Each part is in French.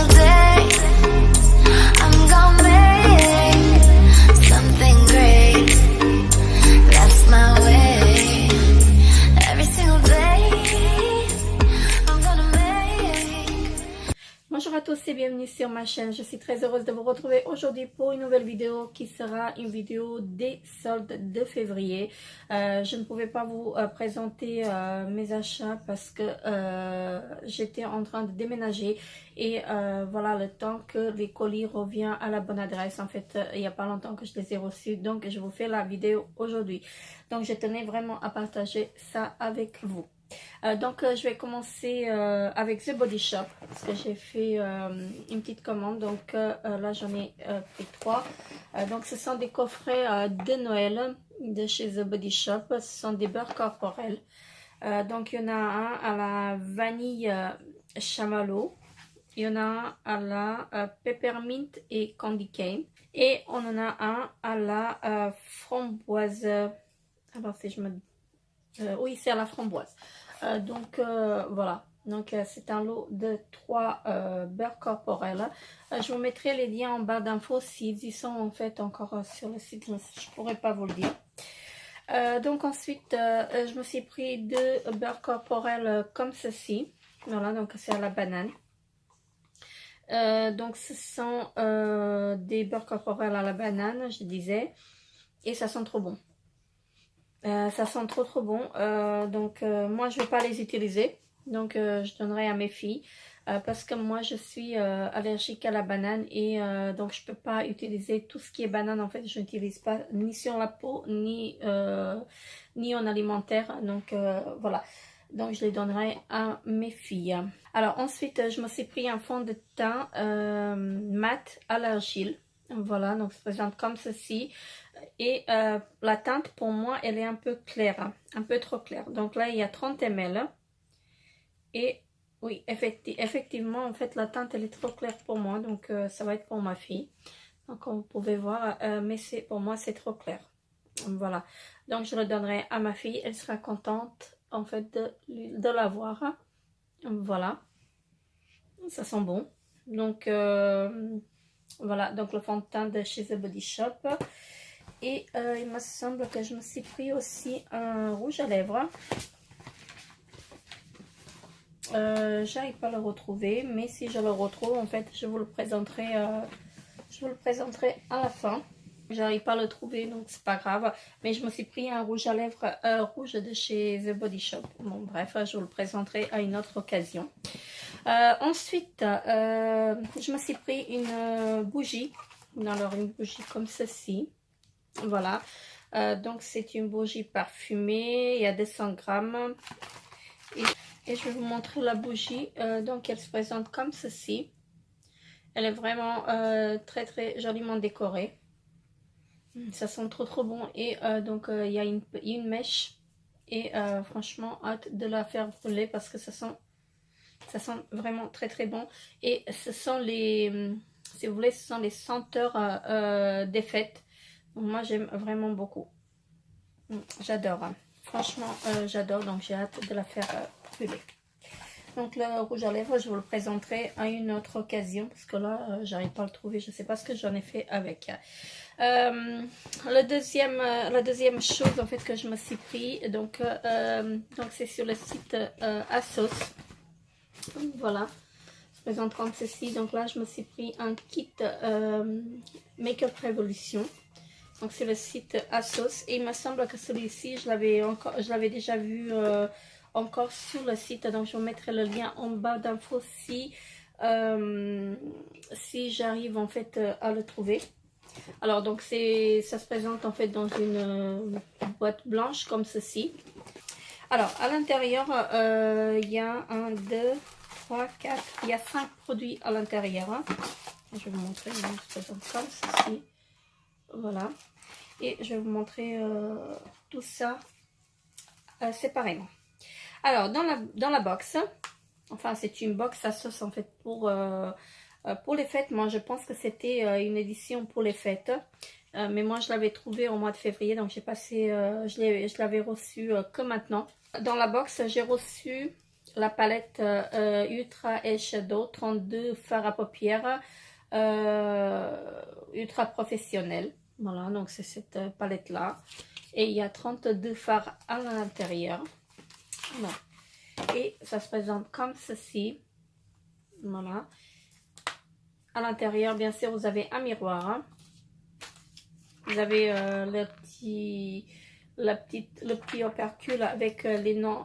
single day I'm gonna make something great. That's my way. Every single day I'm gonna make. Bonjour à tous et bienvenue sur ma chaîne. Je suis très heureuse de vous retrouver aujourd'hui pour une nouvelle vidéo qui sera une vidéo des soldes de février. Je ne pouvais pas vous présenter mes achats parce que j'étais en train de déménager et voilà, le temps que les colis reviennent à la bonne adresse. En fait, il n'y a pas longtemps que je les ai reçus, donc je vous fais la vidéo aujourd'hui. Donc je tenais vraiment à partager ça avec vous. Donc je vais commencer avec The Body Shop parce que j'ai fait une petite commande. Donc là j'en ai pris 3. Donc ce sont des coffrets de Noël de chez The Body Shop. Ce sont des beurres corporels. Donc il y en a un à la vanille chamallow. Il y en a un à la peppermint et candy cane. Et on en a un à la framboise. Alors si je me... oui, c'est à la framboise. Voilà, donc c'est un lot de 3 beurres corporels. Je vous mettrai les liens en barre d'infos s'ils y sont en fait encore sur le site, je ne pourrais pas vous le dire. Donc ensuite je me suis pris 2 beurres corporels comme ceci. Voilà, donc c'est à la banane. Donc ce sont des beurres corporels à la banane, je disais, et ça sent trop bon. Ça sent trop bon. Moi je vais pas les utiliser, donc je donnerai à mes filles parce que moi je suis allergique à la banane et donc je peux pas utiliser tout ce qui est banane. En fait je n'utilise pas ni sur la peau ni en alimentaire, donc voilà, donc je les donnerai à mes filles. Alors ensuite je me suis pris un fond de teint mat à l'argile. Voilà, donc ça se présente comme ceci. Et la teinte pour moi elle est un peu claire, un peu trop claire. Donc là il y a 30 ml. Et oui, effectivement en fait la teinte elle est trop claire pour moi. Donc ça va être pour ma fille. Donc comme vous pouvez voir, mais pour moi c'est trop clair. Voilà, donc je le donnerai à ma fille. Elle sera contente en fait de l'avoir. Voilà, ça sent bon. Donc voilà, donc le fond de teint de chez The Body Shop. Et il me semble que je me suis pris aussi un rouge à lèvres. J'arrive pas à le retrouver, mais si je le retrouve, en fait, je vous le présenterai à la fin. J'arrive pas à le trouver, donc c'est pas grave. Mais je me suis pris un rouge à lèvres rouge de chez The Body Shop. Bon, bref, je vous le présenterai à une autre occasion. Ensuite, je me suis pris une bougie. Alors, une bougie comme ceci. Voilà, donc c'est une bougie parfumée, il y a 200 grammes. Et je vais vous montrer la bougie. Donc elle se présente comme ceci. Elle est vraiment très joliment décorée. Ça sent trop bon. Et donc il y a une mèche. Et franchement, hâte de la faire brûler parce que ça sent vraiment très bon. Et ce sont les, si vous voulez, ce sont les senteurs des fêtes. Moi j'aime vraiment beaucoup, j'adore, hein. Franchement j'adore, donc j'ai hâte de la faire brûler. Donc le rouge à lèvres je vous le présenterai à une autre occasion parce que là j'arrive pas à le trouver, je sais pas ce que j'en ai fait avec. La deuxième chose en fait que je me suis pris, donc c'est sur le site ASOS. Voilà, se présente comme ceci. Donc là je me suis pris un kit Make-up Revolution. Donc c'est le site ASOS et il me semble que celui-ci je l'avais déjà vu encore sur le site. Donc je vous mettrai le lien en bas d'infos si j'arrive en fait à le trouver. Alors donc ça se présente en fait dans une boîte blanche comme ceci. Alors à l'intérieur il y a 1, 2, 3, 4, il y a 5 produits à l'intérieur. Je vais vous montrer, il se présente comme ceci. Voilà, et je vais vous montrer tout ça séparément. Alors dans la box, enfin c'est une box à sauce en fait pour les fêtes. Moi je pense que c'était une édition pour les fêtes, mais moi je l'avais trouvé au mois de février, donc j'ai passé je l'avais reçu que maintenant. Dans la box j'ai reçu la palette Ultra Eyeshadow 32 fard à paupières ultra professionnel. Voilà, donc c'est cette palette là. Et il y a 32 fards à l'intérieur. Voilà. Et ça se présente comme ceci. Voilà. À l'intérieur, bien sûr, vous avez un miroir. Hein. Vous avez le petit opercule avec les noms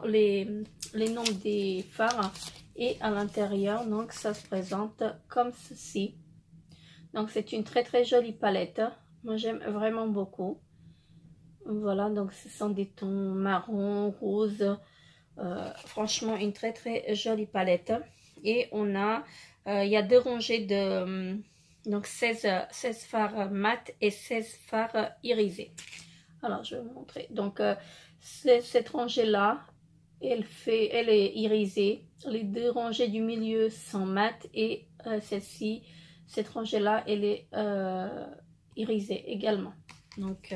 des fards. Et à l'intérieur, donc, ça se présente comme ceci. Donc, c'est une très très jolie palette. Moi, j'aime vraiment beaucoup. Voilà, donc ce sont des tons marron, rose. Franchement, une très très jolie palette. Et on a, il y a 2 rangées de donc 16 fards mat et 16 fards irisés. Alors, je vais vous montrer. Donc, cette rangée-là, elle est irisée. Les 2 rangées du milieu sont mat et celle-ci, cette rangée-là, elle est irisée également. Donc,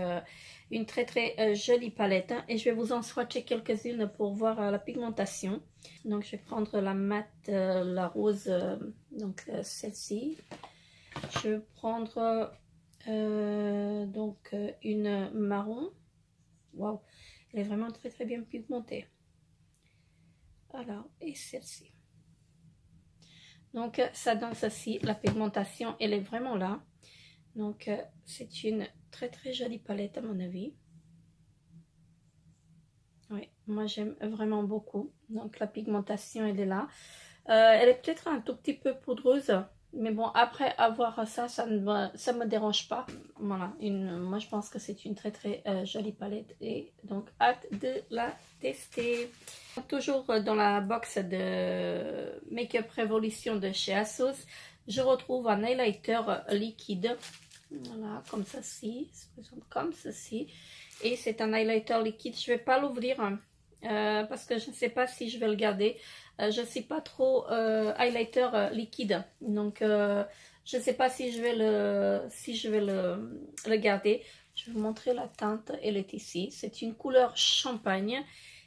une très très jolie palette. Hein, et je vais vous en swatcher quelques-unes pour voir la pigmentation. Donc, je vais prendre la mat, la rose, donc celle-ci. Je vais prendre donc une marron. Waouh, elle est vraiment très très bien pigmentée. Alors, et celle-ci. Donc, ça donne ceci. La pigmentation, elle est vraiment là. Donc, c'est une très très jolie palette à mon avis. Oui, moi j'aime vraiment beaucoup. Donc, la pigmentation, elle est là. Elle est peut-être un tout petit peu poudreuse. Mais bon, après avoir ça, ça me dérange pas. Voilà, moi je pense que c'est une très très jolie palette. Et donc, hâte de la tester. Toujours dans la box de Make-up Revolution de chez Asos, je retrouve un highlighter liquide. Voilà, comme ceci. Ça se présente comme ceci. Et c'est un highlighter liquide. Je ne vais pas l'ouvrir parce que je ne sais pas si je vais le garder. Je ne suis pas trop highlighter liquide. Donc, je ne sais pas si je vais le garder. Je vais vous montrer la teinte. Elle est ici. C'est une couleur champagne.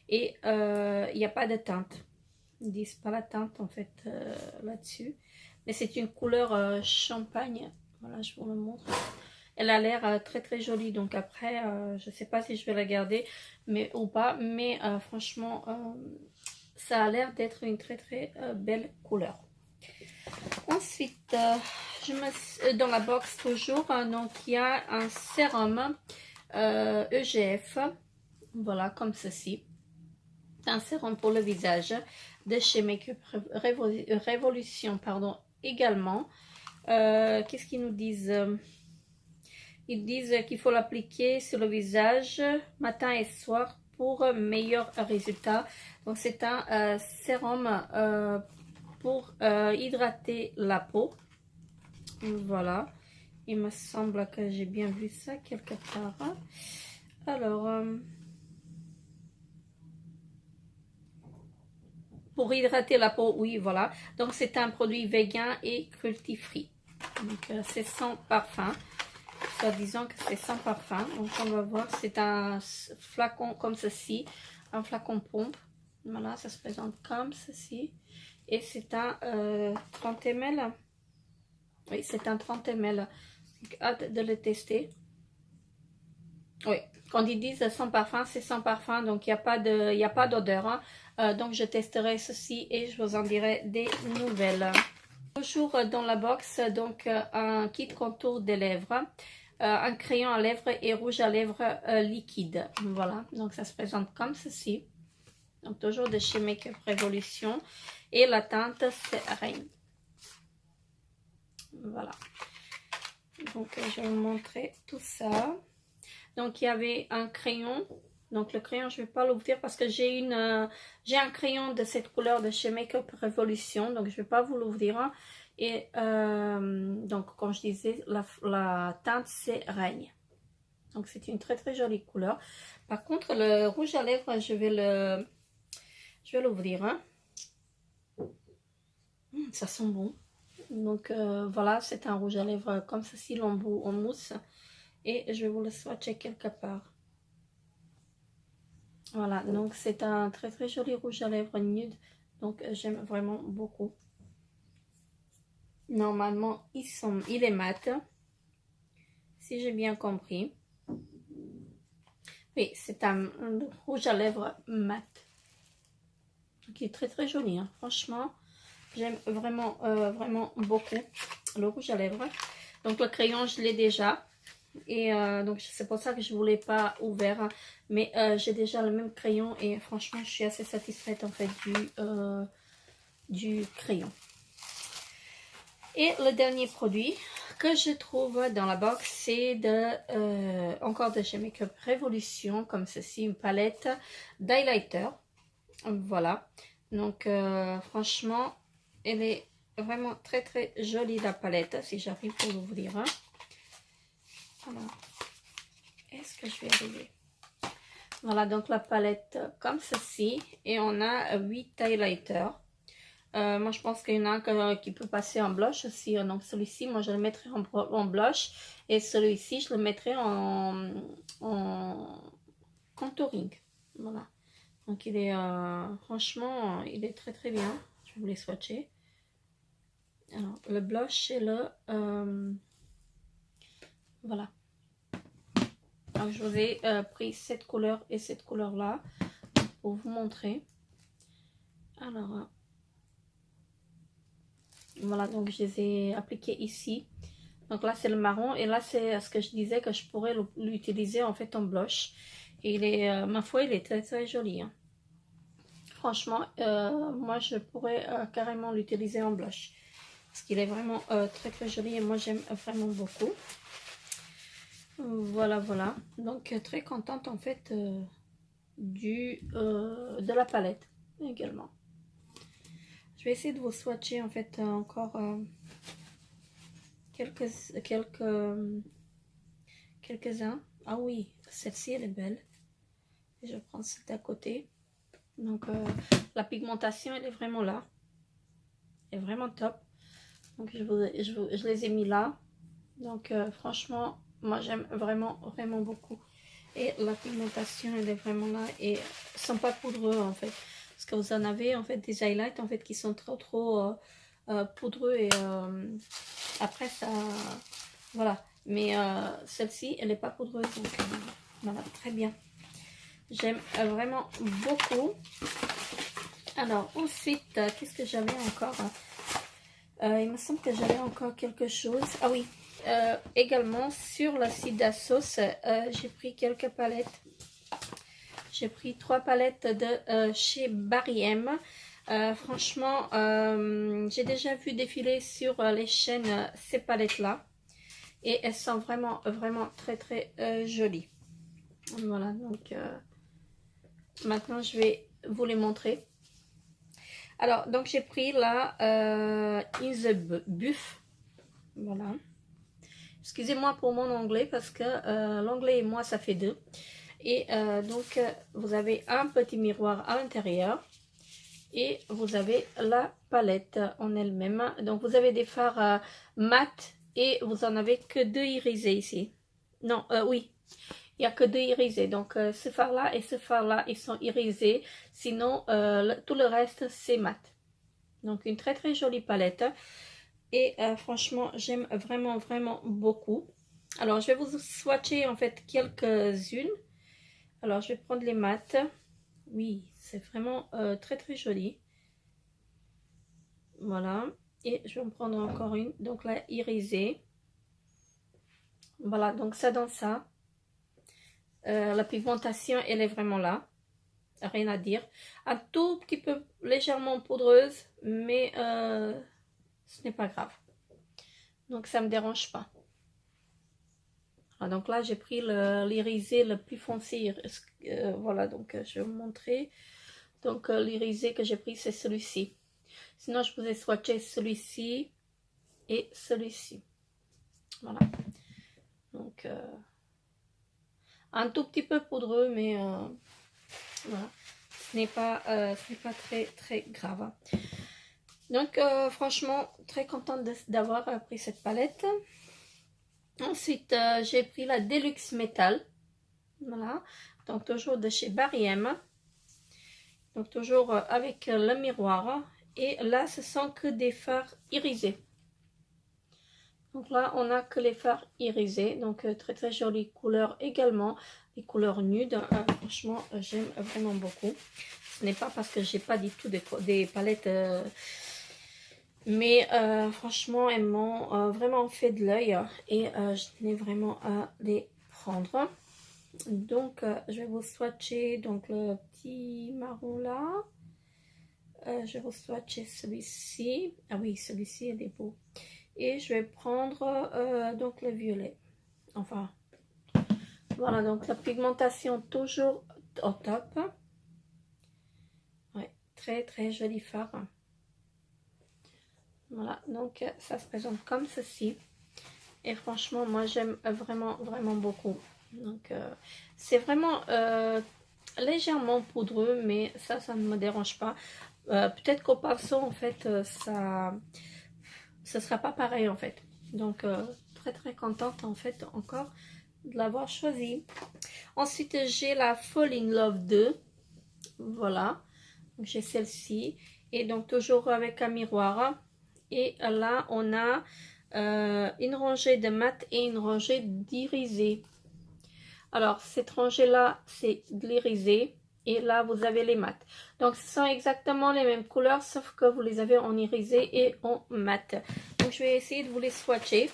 Et il n'y a pas de teinte. Ils ne disent pas la teinte en fait là-dessus. Mais c'est une couleur champagne. Voilà, je vous le montre. Elle a l'air très très jolie. Donc après, je ne sais pas si je vais la garder ou pas. Mais franchement, ça a l'air d'être une très très belle couleur. Ensuite, dans la box toujours, donc il y a un sérum EGF. Voilà, comme ceci. Un sérum pour le visage de chez Make-up Revolution, pardon, également. Qu'est-ce qu'ils nous disent? Ils disent qu'il faut l'appliquer sur le visage matin et soir pour meilleur résultat. Donc c'est un sérum pour hydrater la peau. Voilà, il me semble que j'ai bien vu ça quelque part. Alors pour hydrater la peau, oui, voilà. Donc, c'est un produit vegan et cruelty-free. Donc, c'est sans parfum. Soit disant que c'est sans parfum. Donc, on va voir. C'est un flacon comme ceci. Un flacon pompe. Voilà, ça se présente comme ceci. Et c'est un 30 ml. Oui, c'est un 30 ml. Donc, hâte de le tester. Oui, quand ils disent sans parfum, c'est sans parfum, donc il n'y a pas d'odeur. Hein. Donc je testerai ceci et je vous en dirai des nouvelles. Toujours dans la box, donc un kit contour des lèvres, un crayon à lèvres et rouge à lèvres liquide. Voilà, donc ça se présente comme ceci. Donc toujours de chez Make-up Revolution. Et la teinte, c'est Reine. Voilà. Donc je vais vous montrer tout ça. Donc, il y avait un crayon. Donc, le crayon, je ne vais pas l'ouvrir parce que j'ai un crayon de cette couleur de chez Make-up Revolution. Donc, je ne vais pas vous l'ouvrir. Et donc, comme je disais, la teinte, c'est Règne. Donc, c'est une très, très jolie couleur. Par contre, le rouge à lèvres, je vais l'ouvrir. Ça sent bon. Donc, voilà, c'est un rouge à lèvres comme ceci, l'embout en mousse. Et je vais vous le swatcher quelque part. Voilà, donc c'est un très très joli rouge à lèvres nude. Donc j'aime vraiment beaucoup. Normalement, il est mat, si j'ai bien compris. Oui, c'est un rouge à lèvres mat. Qui est très très joli, hein. Franchement, j'aime vraiment, vraiment beaucoup le rouge à lèvres. Donc le crayon, je l'ai déjà. Et donc c'est pour ça que je ne voulais pas ouvert. Mais j'ai déjà le même crayon et franchement, je suis assez satisfaite en fait du crayon. Et le dernier produit que je trouve dans la box, c'est encore de chez Make Up Révolution, comme ceci, une palette d'highlighter. Voilà, donc franchement, elle est vraiment très très jolie la palette, si j'arrive pour l'ouvrir. Alors, est-ce que je vais arriver? Voilà, donc la palette comme ceci, et on a 8 highlighters. Moi je pense qu'il y en a un qui peut passer en blush aussi, donc celui-ci moi je le mettrai en blush, et celui-ci je le mettrai en contouring. Voilà, donc il est franchement il est très très bien. Je vais vous les swatcher. Alors le blush c'est le voilà, donc je vous ai pris cette couleur et cette couleur là pour vous montrer. Alors voilà, donc je les ai appliqués ici. Donc là c'est le marron et là c'est ce que je disais que je pourrais l'utiliser en fait en blush. Et il est, ma foi, il est très très joli, hein. Franchement, moi je pourrais carrément l'utiliser en blush. Parce qu'il est vraiment très très joli et moi j'aime vraiment beaucoup. Voilà, voilà. Donc très contente en fait de la palette également. Je vais essayer de vous swatcher en fait encore quelques-uns. Ah oui, celle-ci elle est belle. Et je prends celle d'à côté. Donc la pigmentation elle est vraiment là. Elle est vraiment top. Donc je les ai mis là. Donc franchement, moi j'aime vraiment vraiment beaucoup. Et la pigmentation elle est vraiment là. Et ils ne sont pas poudreux en fait. Parce que vous en avez en fait des highlights en fait qui sont trop poudreux et après ça voilà, mais celle-ci elle n'est pas poudreuse, donc voilà, très bien, j'aime vraiment beaucoup. Alors ensuite qu'est-ce que j'avais encore, il me semble que j'avais encore quelque chose. Ah oui, également sur le site d'Assos, j'ai pris quelques palettes. J'ai pris 3 palettes de chez Barry M. Franchement, j'ai déjà vu défiler sur les chaînes ces palettes-là. Et elles sont vraiment, vraiment très, très jolies. Voilà, donc maintenant je vais vous les montrer. Alors, donc j'ai pris la In the Buff. Voilà. Excusez-moi pour mon anglais parce que l'anglais et moi ça fait 2. Et donc vous avez un petit miroir à l'intérieur et vous avez la palette en elle-même. Donc vous avez des fards mat et vous en avez que 2 irisés ici. Non, oui, il n'y a que 2 irisés. Donc ce phare là et ce phare là ils sont irisés. Sinon tout le reste c'est mat. Donc une très très jolie palette. Et franchement j'aime vraiment vraiment beaucoup. Alors je vais vous swatcher en fait quelques-unes. Alors, je vais prendre les mats. Oui, c'est vraiment très très joli. Voilà. Et je vais en prendre encore une. Donc la irisée. Voilà, donc ça dans ça. La pigmentation, elle est vraiment là. Rien à dire. Un tout petit peu légèrement poudreuse, mais ce n'est pas grave. Donc ça ne me dérange pas. Donc là j'ai pris l'irisé le plus foncé, voilà, donc je vais vous montrer. Donc l'irisé que j'ai pris c'est celui-ci. Sinon je vous ai swatché celui-ci et celui-ci. Voilà, donc un tout petit peu poudreux, mais voilà, ce n'est pas très très grave. Donc franchement très contente d'avoir pris cette palette. Ensuite, j'ai pris la Deluxe Metal. Voilà. Donc, toujours de chez Barry M. Donc toujours avec le miroir. Et là, ce sont que des fards irisés. Donc là, on a que les fards irisés. Donc très très jolie couleur également. Les couleurs nudes. Franchement, j'aime vraiment beaucoup. Ce n'est pas parce que j'ai pas du tout des palettes... mais franchement, elles m'ont vraiment fait de l'œil. Et je tenais vraiment à les prendre. Donc, je vais vous swatcher donc, le petit marron là. Je vais vous swatcher celui-ci. Ah oui, celui-ci, il est beau. Et je vais prendre donc le violet. Enfin, voilà, donc la pigmentation toujours au top. Ouais, très très joli fard. Voilà, donc ça se présente comme ceci. Et franchement, moi j'aime vraiment vraiment beaucoup. Donc c'est vraiment légèrement poudreux, mais ça ne me dérange pas. Peut-être qu'au pinceau en fait ce sera pas pareil en fait. Donc très très contente en fait encore de l'avoir choisi. Ensuite j'ai la Fall in Love 2. Voilà, j'ai celle-ci et donc toujours avec un miroir. Et là on a une rangée de mat et une rangée d'irisé. Alors cette rangée là c'est de l'irisé et là vous avez les mat. Donc ce sont exactement les mêmes couleurs sauf que vous les avez en irisé et en mat. Donc je vais essayer de vous les swatcher.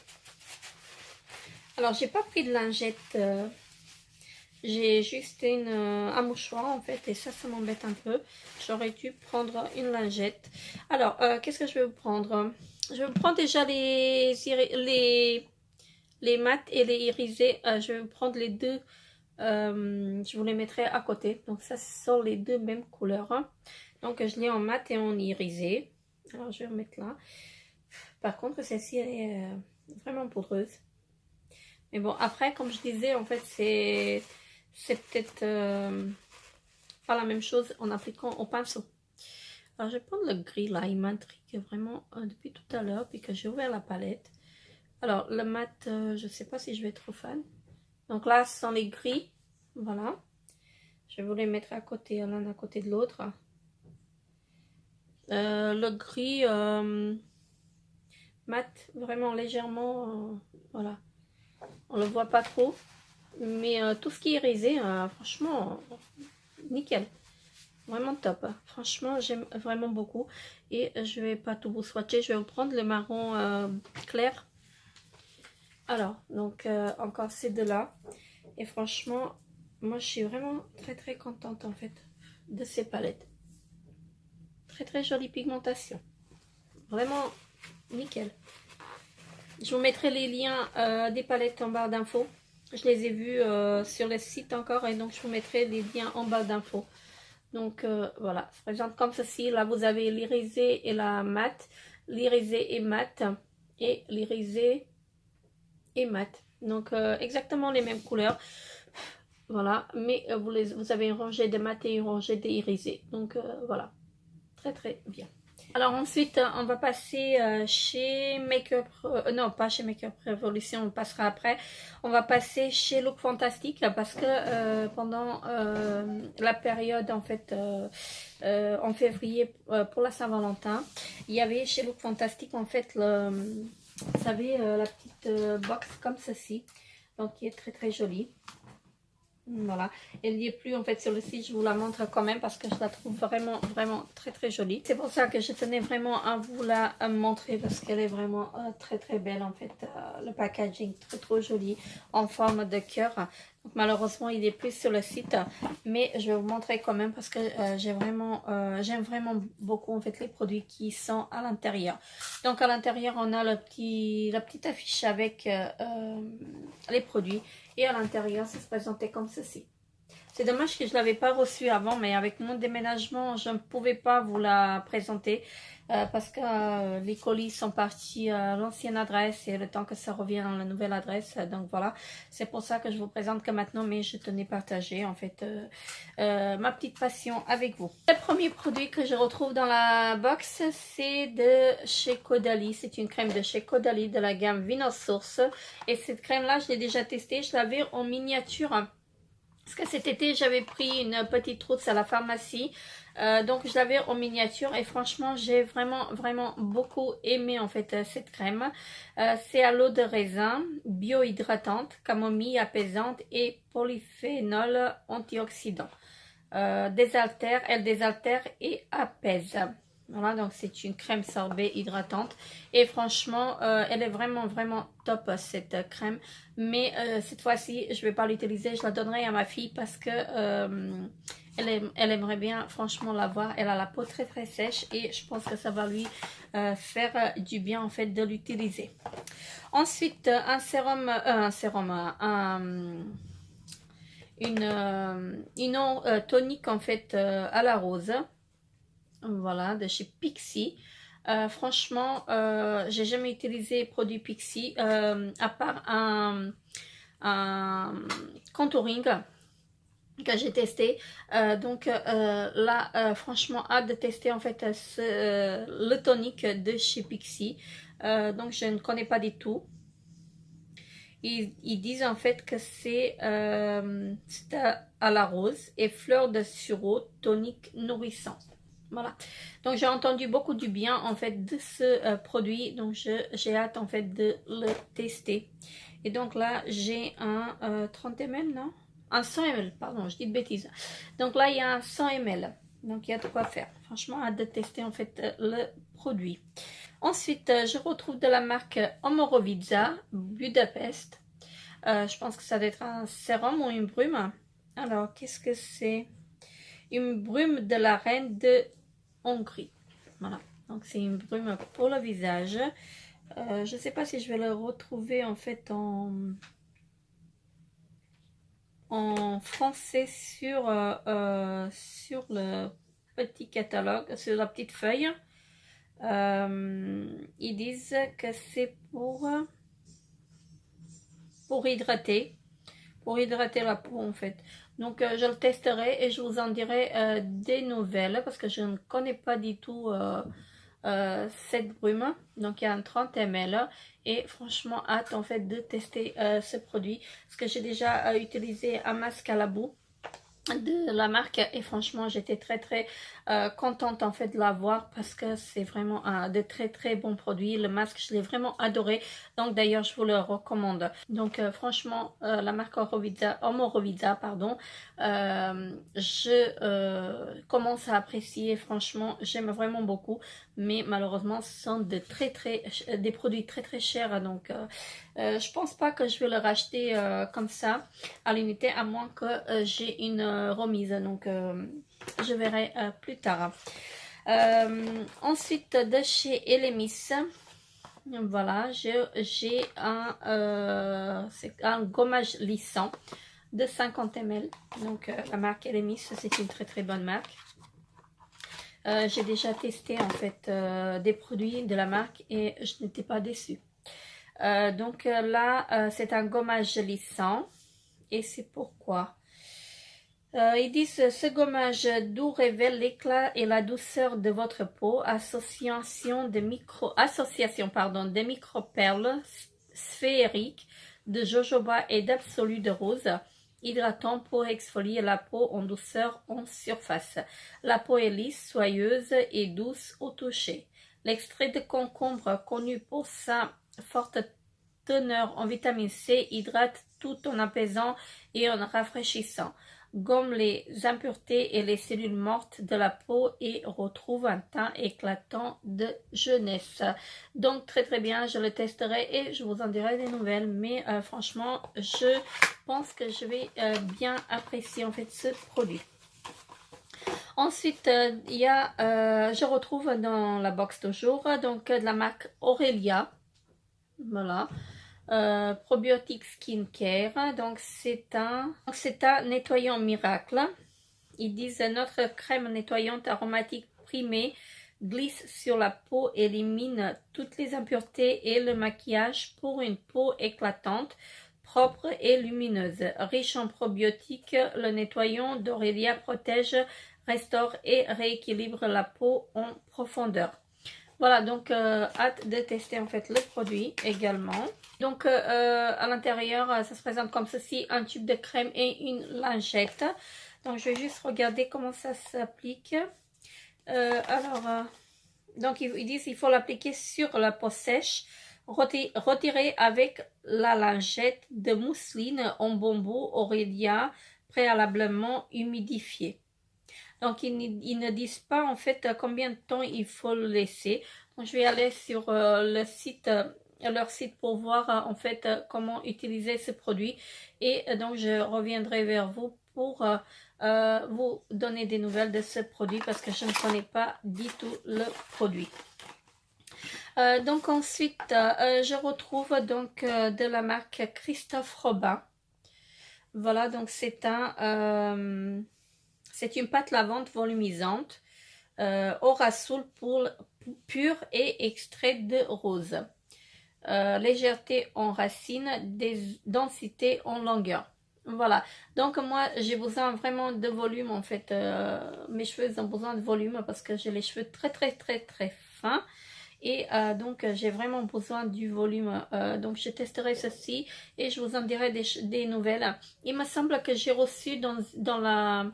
Alors j'ai pas pris de lingette, j'ai juste un mouchoir en fait et ça m'embête un peu. J'aurais dû prendre une lingette. Alors qu'est-ce que je vais vous prendre? Je vais vous prendre déjà les mat et les irisés. Je vais vous prendre les deux. Je vous les mettrai à côté. Donc ça, ce sont les deux mêmes couleurs. Hein. Donc je l'ai en mat et en irisé. Alors je vais remettre là. Par contre, celle-ci, elle est vraiment poudreuse. Mais bon, après, comme je disais, en fait, c'est peut-être pas la même chose en appliquant au pinceau. Alors je vais prendre le gris là, il m'intrigue vraiment depuis tout à l'heure, puis que j'ai ouvert la palette. Alors le mat, je sais pas si je vais être trop fan. Donc là, ce sont les gris, voilà. Je vais vous les mettre à côté, l'un à côté de l'autre. Le gris mat, vraiment légèrement, voilà. On le voit pas trop, mais tout ce qui est irisé, franchement, nickel. Vraiment top. Franchement, j'aime vraiment beaucoup. Et je vais pas tout vous swatcher. Je vais vous prendre le marron clair. Alors, donc, encore ces deux-là. Et franchement, moi, je suis vraiment très, très contente, en fait, de ces palettes. Très, très jolie pigmentation. Vraiment nickel. Je vous mettrai les liens des palettes en barre d'infos. Je les ai vus sur le site encore. Et donc, je vous mettrai les liens en barre d'infos. Donc voilà, ça se présente comme ceci. Là vous avez l'irisé et la mat, l'irisé et mat et l'irisé et mat. Donc exactement les mêmes couleurs. Voilà, mais vous avez une rangée de mat et une rangée d'irisé. Donc voilà, très très bien. Alors ensuite, on va passer chez Makeup... non, pas chez Makeup Revolution, on passera après. On va passer chez Look Fantastic parce que pendant la période, en fait, en février, pour la Saint-Valentin, il y avait chez Look Fantastic, en fait, vous savez, la petite box comme ceci. Donc, qui est très très jolie. Voilà, elle n'y est plus en fait sur le site, je vous la montre quand même parce que je la trouve vraiment vraiment très très jolie. C'est pour ça que je tenais vraiment à vous la montrer parce qu'elle est vraiment très très belle en fait. Le packaging très trop joli en forme de cœur. Donc malheureusement il est plus sur le site, mais je vais vous montrer quand même parce que j'aime vraiment beaucoup en fait les produits qui sont à l'intérieur. Donc à l'intérieur on a la petite affiche avec les produits. Et à l'intérieur, ça se présentait comme ceci. C'est dommage que je ne l'avais pas reçu avant, mais avec mon déménagement, je ne pouvais pas vous la présenter parce que les colis sont partis à l'ancienne adresse et le temps que ça revienne à la nouvelle adresse. Donc voilà, c'est pour ça que je vous présente que maintenant, mais je tenais à partager en fait ma petite passion avec vous. Le premier produit que je retrouve dans la box, c'est de chez Caudalie. C'est une crème de chez Caudalie de la gamme Vino Source. Et cette crème là, je l'ai déjà testée, je l'avais en miniature. Parce que cet été, j'avais pris une petite trousse à la pharmacie. Donc, je l'avais en miniature. Et franchement, j'ai vraiment beaucoup aimé en fait cette crème. C'est à l'eau de raisin, bio-hydratante, camomille apaisante et polyphénol antioxydant. Elle désaltère et apaise. Voilà, donc c'est une crème sorbet hydratante. Et franchement, elle est vraiment top cette crème. Mais cette fois-ci, je ne vais pas l'utiliser. Je la donnerai à ma fille parce que elle aimerait bien franchement l'avoir. Elle a la peau très sèche et je pense que ça va lui faire du bien en fait de l'utiliser. Ensuite, une eau tonique en fait à la rose. Voilà, de chez Pixi. Franchement, j'ai jamais utilisé produit Pixi à part un contouring que j'ai testé. Donc là, franchement, hâte de tester en fait le tonique de chez Pixi. Donc je ne connais pas du tout. Ils disent en fait que c'est à la rose et fleur de sureau tonique nourrissant. Voilà, donc j'ai entendu beaucoup du bien en fait de ce produit, donc j'ai hâte en fait de le tester. Et donc là j'ai un 30 ml, non, un 100 ml, pardon, je dis de bêtises. Donc là il y a un 100 ml, donc il y a de quoi faire. Franchement, hâte de tester en fait le produit. Ensuite, je retrouve de la marque Omorovicza Budapest. Je pense que ça doit être un sérum ou une brume. Alors, qu'est-ce que c'est? Une brume de la reine de Hongrie. Voilà, donc c'est une brume pour le visage. Je ne sais pas si je vais le retrouver en fait en français sur le petit catalogue, sur la petite feuille. Ils disent que c'est pour hydrater la peau en fait. Donc je le testerai et je vous en dirai des nouvelles parce que je ne connais pas du tout cette brume. Donc il y a un 30 ml et franchement hâte en fait de tester ce produit parce que j'ai déjà utilisé un masque à la boue de la marque et franchement j'étais très contente en fait de l'avoir parce que c'est vraiment de très bons produits. Le masque, je l'ai vraiment adoré, donc d'ailleurs je vous le recommande. Donc franchement la marque Omorovicza, pardon, je commence à apprécier. Franchement j'aime vraiment beaucoup, mais malheureusement ce sont des produits très chers, donc je pense pas que je vais le racheter comme ça à l'unité, à moins que j'ai une remise, donc je verrai plus tard. Ensuite de chez Elemis, voilà, j'ai un gommage lissant de 50 ml, donc la marque Elemis, c'est une très bonne marque. J'ai déjà testé en fait des produits de la marque et je n'étais pas déçue. Donc là c'est un gommage lissant et c'est pourquoi ils disent: ce gommage doux révèle l'éclat et la douceur de votre peau. Association de micro-perles sphériques de jojoba et d'absolu de rose, hydratant pour exfolier la peau en douceur en surface. La peau est lisse, soyeuse et douce au toucher. L'extrait de concombre, connu pour sa forte teneur en vitamine C, hydrate tout en apaisant et en rafraîchissant, gomme les impuretés et les cellules mortes de la peau et retrouve un teint éclatant de jeunesse. Donc très bien, je le testerai et je vous en dirai des nouvelles, mais franchement je pense que je vais bien apprécier en fait ce produit. Ensuite je retrouve dans la box toujours donc de la marque Aurelia, voilà. Probiotic Skincare, donc c'est un nettoyant miracle. Ils disent: notre crème nettoyante aromatique primée glisse sur la peau, élimine toutes les impuretés et le maquillage pour une peau éclatante, propre et lumineuse. Riche en probiotiques, le nettoyant d'Aurelia protège, restaure et rééquilibre la peau en profondeur. Voilà, donc hâte de tester en fait le produit également. Donc à l'intérieur, ça se présente comme ceci, un tube de crème et une lingette. Donc je vais juste regarder comment ça s'applique. Donc ils disent qu'il faut l'appliquer sur la peau sèche, retirer avec la lingette de mousseline en bambou Aurelia préalablement humidifié. Donc ils ne disent pas en fait combien de temps il faut le laisser. Donc je vais aller sur leur site pour voir en fait comment utiliser ce produit, et donc je reviendrai vers vous pour vous donner des nouvelles de ce produit parce que je ne connais pas du tout le produit. Donc ensuite je retrouve donc de la marque Christophe Robin. Voilà, donc c'est une pâte lavante volumisante Aura Soul pur et extrait de rose. Légèreté en racine, densité en longueur. Voilà, donc moi j'ai besoin vraiment de volume en fait. Mes cheveux ont besoin de volume parce que j'ai les cheveux très fins. Et donc j'ai vraiment besoin du volume, donc je testerai ceci et je vous en dirai des nouvelles. Il me semble que j'ai reçu dans la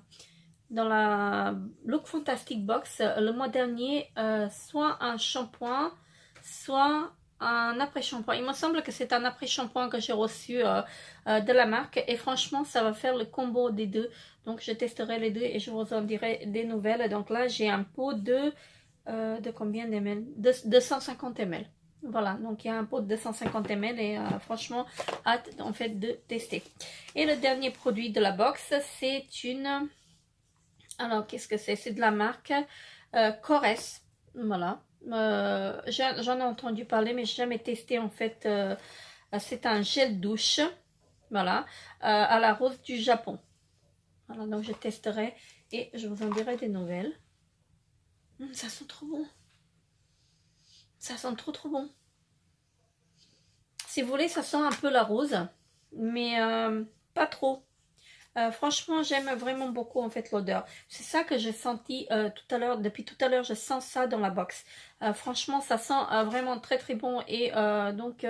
Look Fantastic Box le mois dernier soit un shampoing, soit un après-shampoing. Il me semble que c'est un après-shampoing que j'ai reçu de la marque, et franchement ça va faire le combo des deux. Donc je testerai les deux et je vous en dirai des nouvelles. Donc là j'ai un pot de combien ml? De 250 ml. Voilà, donc il y a un pot de 250 ml et franchement hâte en fait de tester. Et le dernier produit de la box, c'est une... Alors qu'est-ce que c'est? C'est de la marque Corès. Voilà, j'en ai entendu parler mais jamais testé en fait. C'est un gel douche, voilà, à la rose du Japon. Voilà, donc je testerai et je vous en dirai des nouvelles. Ça sent trop bon. Ça sent trop bon. Si vous voulez, ça sent un peu la rose, mais pas trop. Franchement, j'aime vraiment beaucoup en fait l'odeur. C'est ça que j'ai senti tout à l'heure. Depuis tout à l'heure, je sens ça dans la box. Franchement, ça sent vraiment très bon. Et donc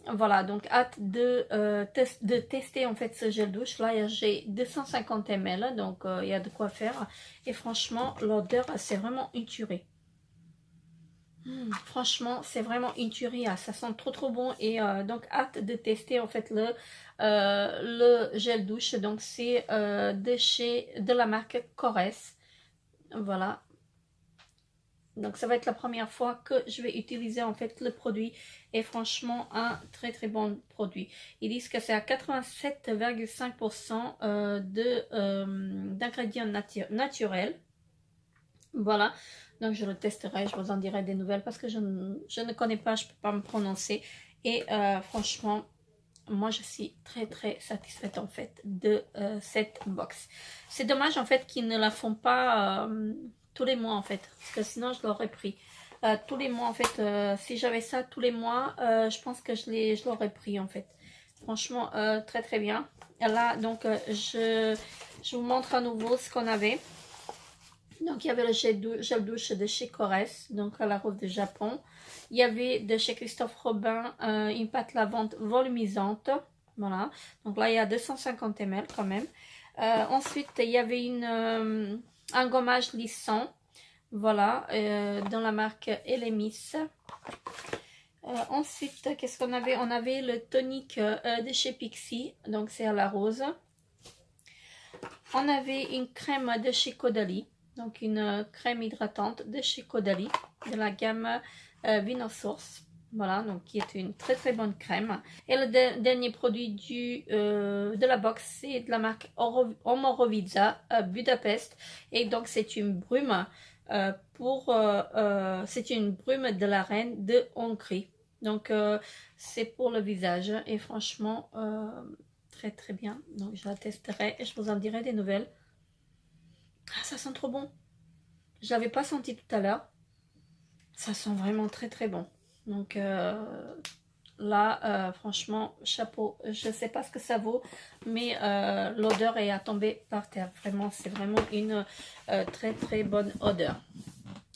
voilà, donc hâte de tester en fait ce gel douche. Là, j'ai 250 ml, donc il y a de quoi faire. Et franchement, l'odeur, c'est vraiment une tuerie. Franchement, c'est vraiment une tuerie. Ça sent trop bon. Et donc, hâte de tester en fait le gel douche. Donc, c'est de la marque Corès. Voilà. Donc, ça va être la première fois que je vais utiliser en fait le produit. Et franchement, un très bon produit. Ils disent que c'est à 87,5% d'ingrédients naturels. Voilà. Donc je le testerai, je vous en dirai des nouvelles parce que je ne connais pas, je ne peux pas me prononcer. Et franchement, moi je suis très satisfaite en fait de cette box. C'est dommage en fait qu'ils ne la font pas tous les mois en fait, parce que sinon je l'aurais pris. Tous les mois en fait, si j'avais ça tous les mois, je pense que je l'aurais pris en fait. Franchement, très bien. Et là, donc je vous montre à nouveau ce qu'on avait. Donc, il y avait le gel douche de chez Corès, donc à la rose du Japon. Il y avait de chez Christophe Robin une pâte lavante volumisante. Voilà. Donc là, il y a 250 ml quand même. Ensuite, il y avait un gommage lissant. Voilà. Dans la marque Elemis. Ensuite, qu'est-ce qu'on avait? On avait le tonique de chez Pixi. Donc, c'est à la rose. On avait une crème de chez Caudalie. Donc une crème hydratante de chez Caudalie, de la gamme Vinosource. Voilà, donc qui est une très bonne crème. Et le dernier produit de la box, c'est de la marque Omorovicza Budapest. Et donc c'est une brume c'est une brume de la reine de Hongrie. Donc c'est pour le visage et franchement très bien. Donc je la testerai et je vous en dirai des nouvelles. Ah, ça sent trop bon. Je l'avais pas senti tout à l'heure. Ça sent vraiment très bon. Donc là, franchement, chapeau. Je sais pas ce que ça vaut, mais l'odeur est à tomber par terre. Vraiment, c'est vraiment une très bonne odeur.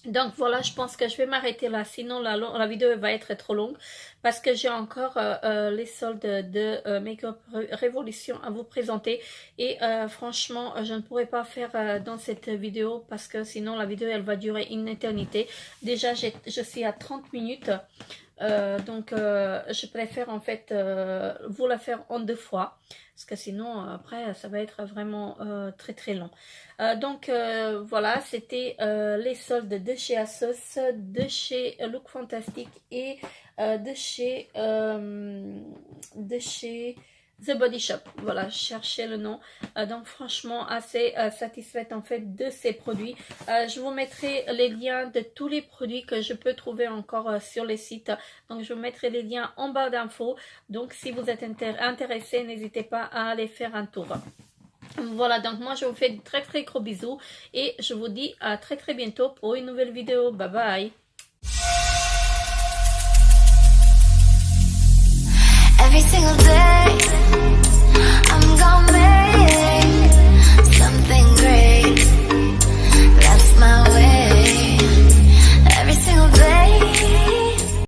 Donc voilà, je pense que je vais m'arrêter là, sinon la vidéo va être trop longue parce que j'ai encore les soldes de Make-up Révolution à vous présenter et franchement je ne pourrai pas faire dans cette vidéo parce que sinon la vidéo elle va durer une éternité. Déjà je suis à 30 minutes. Donc je préfère en fait vous la faire en 2 fois parce que sinon après ça va être vraiment très long. Donc voilà, c'était les soldes de chez Asos, de chez Look Fantastic et de chez The Body Shop. Voilà, je cherchais le nom. Donc franchement assez satisfaite en fait de ces produits. Je vous mettrai les liens de tous les produits que je peux trouver encore sur les sites. Donc je vous mettrai les liens en barre d'infos. Donc si vous êtes intéressé, n'hésitez pas à aller faire un tour. Voilà, donc moi je vous fais de très gros bisous et je vous dis à très bientôt pour une nouvelle vidéo. Bye bye. Every single day, I'm gonna make